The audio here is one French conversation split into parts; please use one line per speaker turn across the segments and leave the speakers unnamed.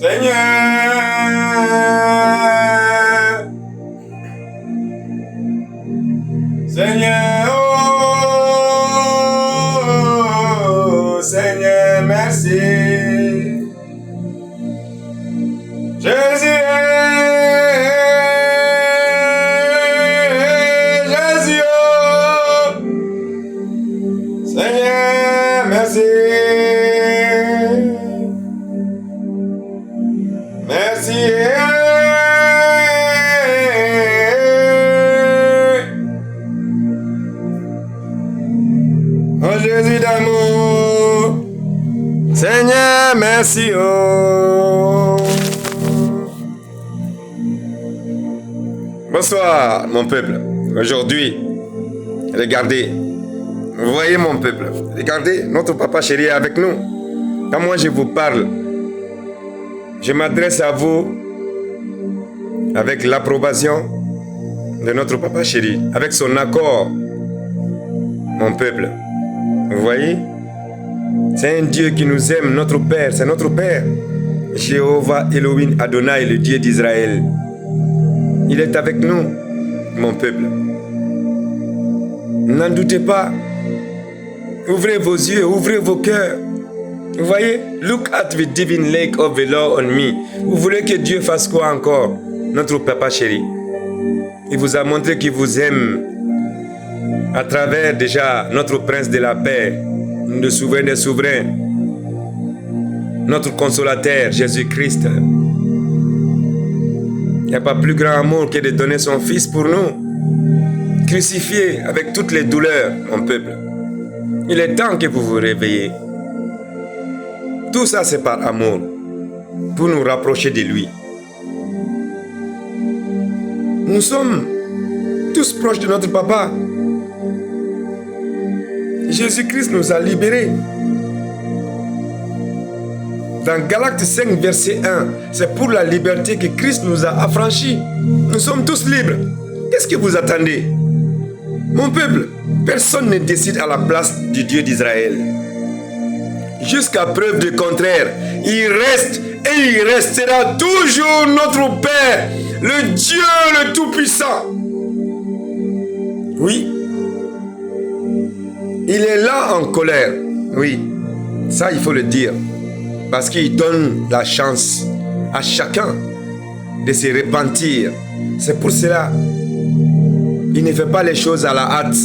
Seigneur, Seigneur, oh, Seigneur, merci. Jésus, Jésus, oh, Seigneur, merci. Merci. Oh Jésus d'amour, Seigneur, merci. Oh. Bonsoir mon peuple. Aujourd'hui, regardez. Vous voyez mon peuple. Regardez, notre papa chéri est avec nous. Quand moi je vous parle, je m'adresse à vous avec l'approbation de notre papa chéri, avec son accord, mon peuple. Vous voyez? C'est un Dieu qui nous aime, notre Père, c'est notre Père. Jéhovah Elohim Adonai, le Dieu d'Israël. Il est avec nous, mon peuple. N'en doutez pas. Ouvrez vos yeux, ouvrez vos cœurs. Vous voyez? Look at the divine lake of the Lord on me. Vous voulez que Dieu fasse quoi encore? Notre papa chéri. Il vous a montré qu'il vous aime à travers déjà notre prince de la paix, le souverain des souverains, notre consolateur, Jésus-Christ. Il n'y a pas plus grand amour que de donner son fils pour nous, crucifié avec toutes les douleurs, mon peuple. Il est temps que vous vous réveillez. Tout ça, c'est par amour, pour nous rapprocher de lui. Nous sommes tous proches de notre papa. Jésus-Christ nous a libérés. Dans Galates 5, verset 1, c'est pour la liberté que Christ nous a affranchis. Nous sommes tous libres. Qu'est-ce que vous attendez? Mon peuple, personne ne décide à la place du Dieu d'Israël. Jusqu'à preuve du contraire, il reste et il restera toujours notre Père, le Dieu le Tout-Puissant. Oui, il est là en colère. Oui, ça il faut le dire. Parce qu'il donne la chance à chacun de se repentir. C'est pour cela il ne fait pas les choses à la hâte.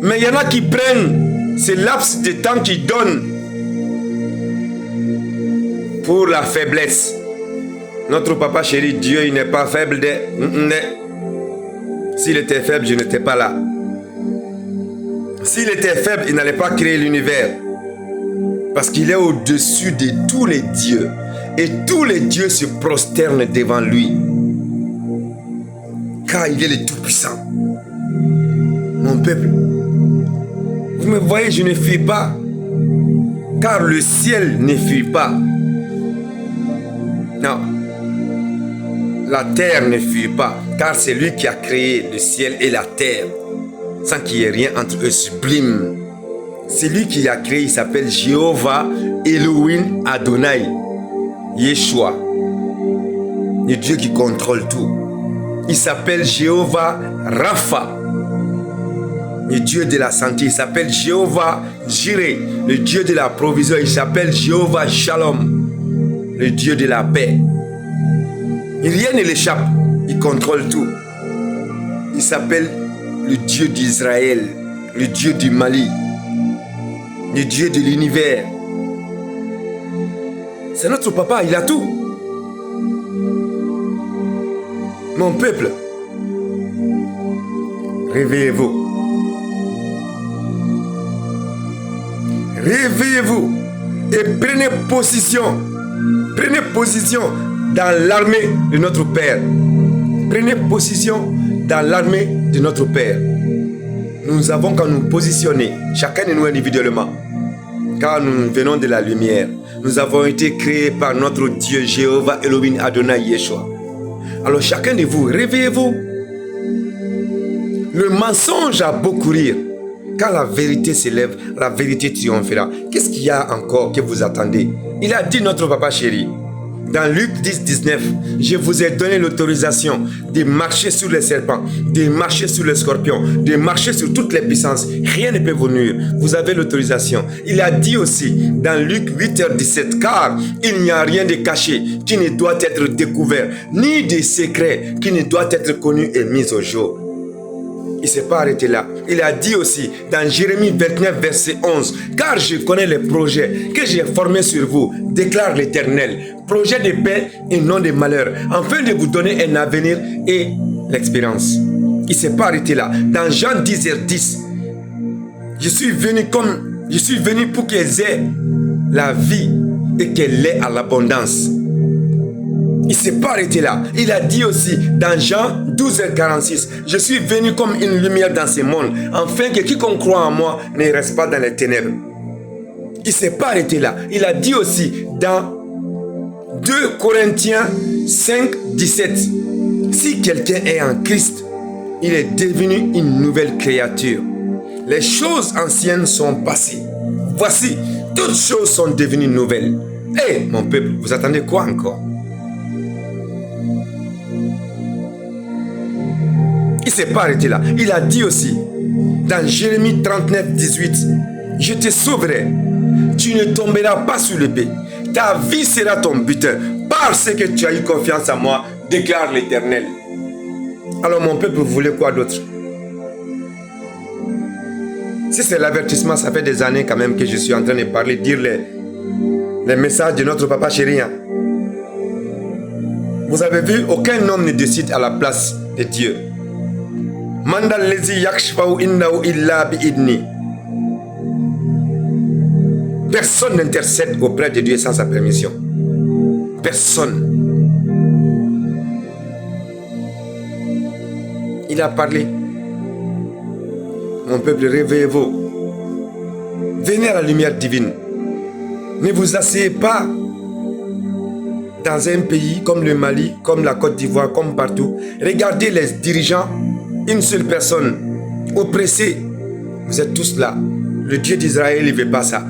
Mais il y en a qui prennent ce laps de temps qu'il donne pour la faiblesse. Notre papa chéri, Dieu, il n'est pas faible. S'il était faible, je n'étais pas là. S'il était faible, il n'allait pas créer l'univers. Parce qu'il est au-dessus de tous les dieux. Et tous les dieux se prosternent devant lui. Car il est le Tout-Puissant. Mon peuple, vous me voyez, je ne fuis pas. Car le ciel ne fuit pas. Non. La terre ne fuit pas. Car c'est lui qui a créé le ciel et la terre. Sans qu'il y ait rien entre eux sublime. C'est lui qui l'a créé, il s'appelle Jéhovah Elohim Adonai. Yeshua. Le Dieu qui contrôle tout. Il s'appelle Jéhovah Rapha. Le Dieu de la santé. Il s'appelle Jéhovah Jireh. Le Dieu de la provision. Il s'appelle Jéhovah Shalom. Le Dieu de la paix. Rien ne l'échappe. Il contrôle tout. Il s'appelle le Dieu d'Israël. Le Dieu du Mali. Le Dieu de l'univers. C'est notre papa, il a tout. Mon peuple, réveillez-vous. Réveillez-vous et prenez position. Prenez position dans l'armée de notre Père. Prenez position dans l'armée de notre Père. Nous avons qu'à nous positionner, chacun de nous individuellement, car nous venons de la lumière. Nous avons été créés par notre Dieu Jéhovah Elohim Adonai Yeshua. Alors chacun de vous, réveillez-vous. Le mensonge a beau courir. Quand la vérité s'élève, la vérité triomphera. Qu'est-ce qu'il y a encore que vous attendez? Il a dit notre papa chéri. Dans Luc 10, 19, je vous ai donné l'autorisation de marcher sur les serpents, de marcher sur les scorpions, de marcher sur toutes les puissances. Rien ne peut vous nuire. Vous avez l'autorisation. Il a dit aussi dans Luc 8h17, car il n'y a rien de caché qui ne doit être découvert, ni de secret qui ne doit être connu et mis au jour. Il ne s'est pas arrêté là. Il a dit aussi dans Jérémie 29, verset 11, « Car je connais les projets que j'ai formés sur vous, déclare l'Éternel, projets de paix et non de malheur, afin de vous donner un avenir et l'expérience. » Il ne s'est pas arrêté là. Dans Jean 10h10, « Je suis venu pour qu'ils aient la vie et qu'elle l'ait à l'abondance. » Il ne s'est pas arrêté là. Il a dit aussi dans Jean 12h46, « Je suis venu comme une lumière dans ce monde, afin que quiconque croit en moi ne reste pas dans les ténèbres. » Il ne s'est pas arrêté là. Il a dit aussi dans 2 Corinthiens 5, 17, « Si quelqu'un est en Christ, il est devenu une nouvelle créature. Les choses anciennes sont passées. Voici, toutes choses sont devenues nouvelles. » Eh, mon peuple, vous attendez quoi encore? Il ne s'est pas arrêté là. Il a dit aussi, dans Jérémie 39, 18, « Je te sauverai. Tu ne tomberas pas sur l'épée. Ta vie sera ton butin, parce que tu as eu confiance en moi, déclare l'Éternel. » Alors mon peuple, vous voulez quoi d'autre? Si c'est l'avertissement, ça fait des années quand même que je suis en train de parler, dire les messages de notre papa chéri. Vous avez vu, aucun homme ne décide à la place de Dieu. Personne n'intercède auprès de Dieu sans sa permission. Personne. Il a parlé. Mon peuple, réveillez-vous. Venez à la lumière divine. Ne vous asseyez pas dans un pays comme le Mali, comme la Côte d'Ivoire, comme partout. Regardez les dirigeants, une seule personne, oppressée. Vous êtes tous là. Le Dieu d'Israël, il ne veut pas ça.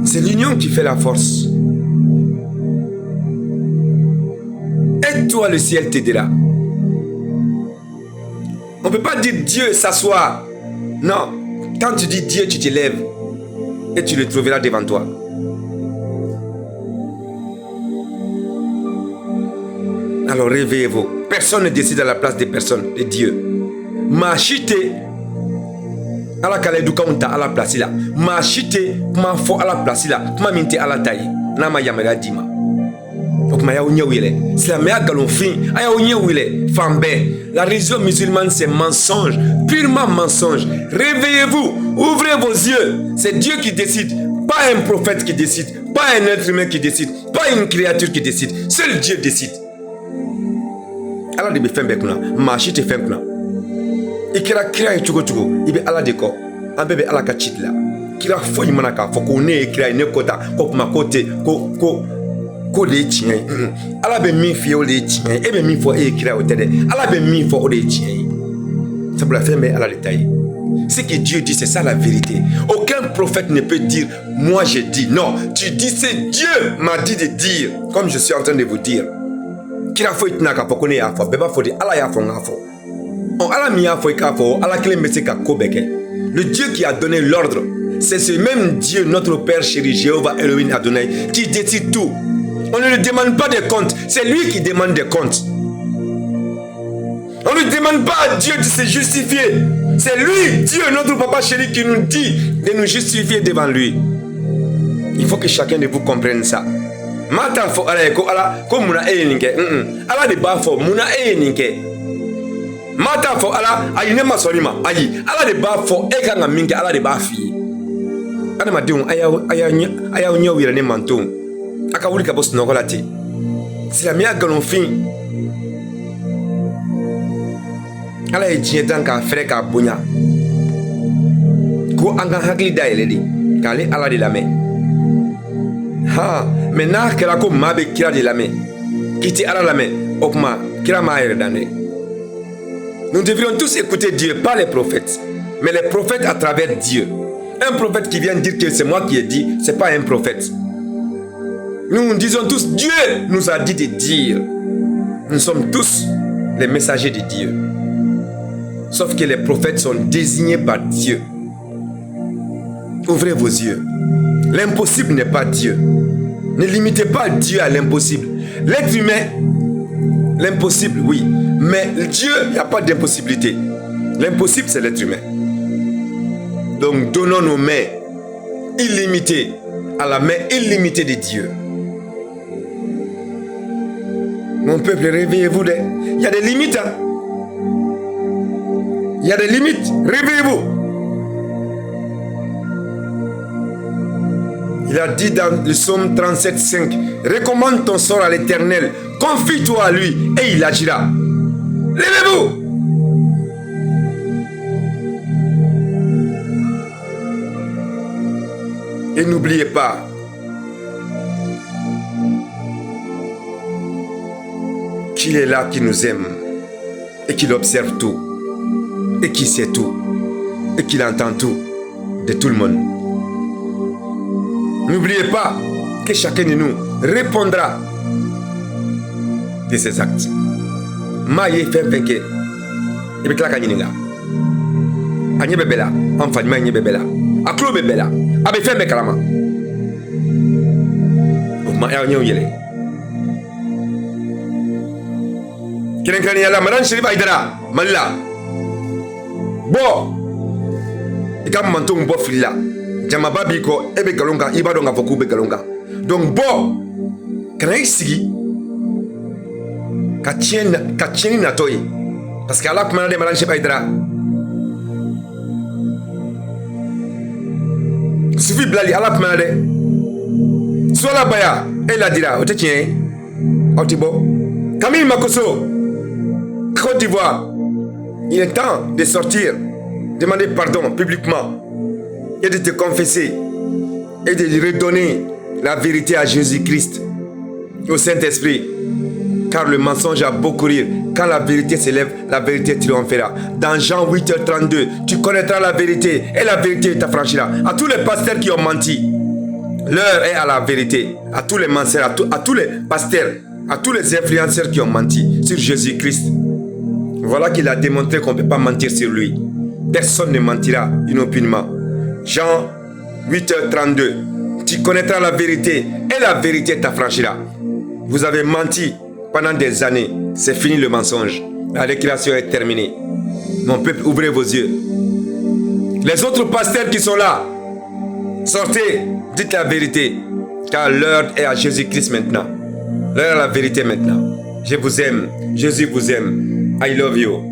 C'est l'union qui fait la force. Aide-toi, le ciel t'aidera. On ne peut pas dire Dieu s'asseoir. Non. Quand tu dis Dieu, tu te lèves et tu le trouveras devant toi. Alors réveillez-vous. Personne ne décide à la place des personnes, de Dieu. Machite à la Kaledou Kaunta à la place là. Machite ma fo à la place là. Ma minte à la taille. Nama yamera dima. Donc ma yaounya wile. C'est la meilleure galonfin. Ayaounya wile. Fambe. La religion musulmane c'est mensonge. Purement mensonge. Réveillez-vous. Ouvrez vos yeux. C'est Dieu qui décide. Pas un prophète qui décide. Pas un être humain qui décide. Pas une créature qui décide. Seul Dieu décide. Allah de be fɛn bɛɛ kunna maa si tɛ fɛn kunna I kɛra kira ye cogo cogo I bɛ Allah de kɔ an bɛɛ bɛ Allah ka ci de la kira foyi mana k'a fɔ ko ne ye kira ye ne kɔ ta ko kuma ko tɛ ko de ye tiɲɛ ye Allah bɛ min f'i ye o de ye tiɲɛ ye e bɛ min fɔ e ye kira ye o tɛ dɛ Allah bɛ min fɔ o de ye tiɲɛ ye sabula fɛn bɛɛ Allah de ta ye ce que Dieu dit c'est ça la vérité. Aucun prophète ne peut dire moi j'ai dit. Non, tu dis c'est Dieu m'a dit de dire comme je suis en train de vous dire. Kira fo itina ka fo ko ne y'a fɔ bɛɛ b'a fɔ de Allah y'a fɔ n k'a fɔ Allah min y'a fɔ I k'a fɔ Allah kelen bɛ se ka ko bɛɛ kɛ. Le Dieu qui a donné l'ordre c'est ce même Dieu notre Père chéri Jéhovah Elohim Adonai qui décide tout. On ne lui demande pas des comptes, c'est lui qui demande des comptes. On ne lui demande pas à Dieu de se justifier. C'est lui, Dieu, notre papa chéri, qui nous dit de nous justifier devant lui. Il faut que chacun de vous comprenne ça. Mata fo ala ko ala ko muna ninke ala de ba fo muna ninke mata fo ala ayi ne masolima ayi ala de ba fo e ka minke ala de ba fi ana madun aya nyawira ne manton aka wuli ka bos nogolati silamia galon fin ala e jie dan ka frère ka bonya ko anga hakli daile di kale ala de la main. Ha, maintenant kera ko maa bɛ kira de lamɛn k'i tɛ Ala lamɛn o kuma kira m'a yɛrɛ dan dɛ. Nous devrions tous écouter Dieu, pas les prophètes. mais les prophètes à travers Dieu. Un prophète qui vient dire que c'est moi qui ai dit, ce n'est pas un prophète. Nous disons tous, Dieu nous a dit de dire. Nous sommes tous les messagers de Dieu. Sauf que les prophètes sont désignés par Dieu. Ouvrez vos yeux. L'impossible n'est pas Dieu. Ne limitez pas Dieu à l'impossible. L'être humain, l'impossible, oui. Mais Dieu, il n'y a pas d'impossibilité. L'impossible, c'est l'être humain. Donc, donnons nos mains illimitées à la main illimitée de Dieu. Mon peuple, réveillez-vous. Il y a des limites. Hein? Il y a des limites. Réveillez-vous. Il a dit dans le psaume 37,5, recommande ton sort à l'Éternel, confie-toi à lui et il agira. Levez-vous. Et n'oubliez pas, qu'il est là, qui nous aime et qu'il observe tout et qui sait tout et qu'il entend tout de tout le monde. N'oubliez pas que chacun de nous répondra de ses actes. Maïe fait vainqueur. Et bien, claque à Nininga. Agnès Bébéla, enfant de Maïe Bébéla. A Clo Bébéla. A Bé fait Mékalama. Au Maïe Agnès Yele. Kirenkani Yala, Madame Chérif Aïdara, Malila. Bon. Et quand Manton Boflila. Jamaba biko ebe galonga iba donga foku be galonga. Donc bon, kana isigi ka tieni na toy parce que ala kuma de malanche baidra. Sufi blali ala kuma de. Sola baya elle a dira o te tien o ti bo. Camille Makosso Côte d'Ivoire. Il est temps de sortir, demander pardon publiquement. Et de te confesser et de redonner la vérité à Jésus-Christ, au Saint-Esprit. Car le mensonge a beau courir, quand la vérité s'élève, la vérité triomphera. Dans Jean 8h32, tu connaîtras la vérité et la vérité t'affranchira. À tous les pasteurs qui ont menti, l'heure est à la vérité. À tous les mensonges, à tous les pasteurs, à tous les influenceurs qui ont menti sur Jésus-Christ. Voilà qu'il a démontré qu'on ne peut pas mentir sur lui. Personne ne mentira inopinément. Jean 8h32. Tu connaîtras la vérité et la vérité t'affranchira. Vous avez menti pendant des années. C'est fini le mensonge. La récréation est terminée. Mon peuple, ouvrez vos yeux. Les autres pasteurs qui sont là, sortez, dites la vérité. Car l'heure est à Jésus-Christ maintenant. L'heure est à la vérité maintenant. Je vous aime. Jésus vous aime. I love you.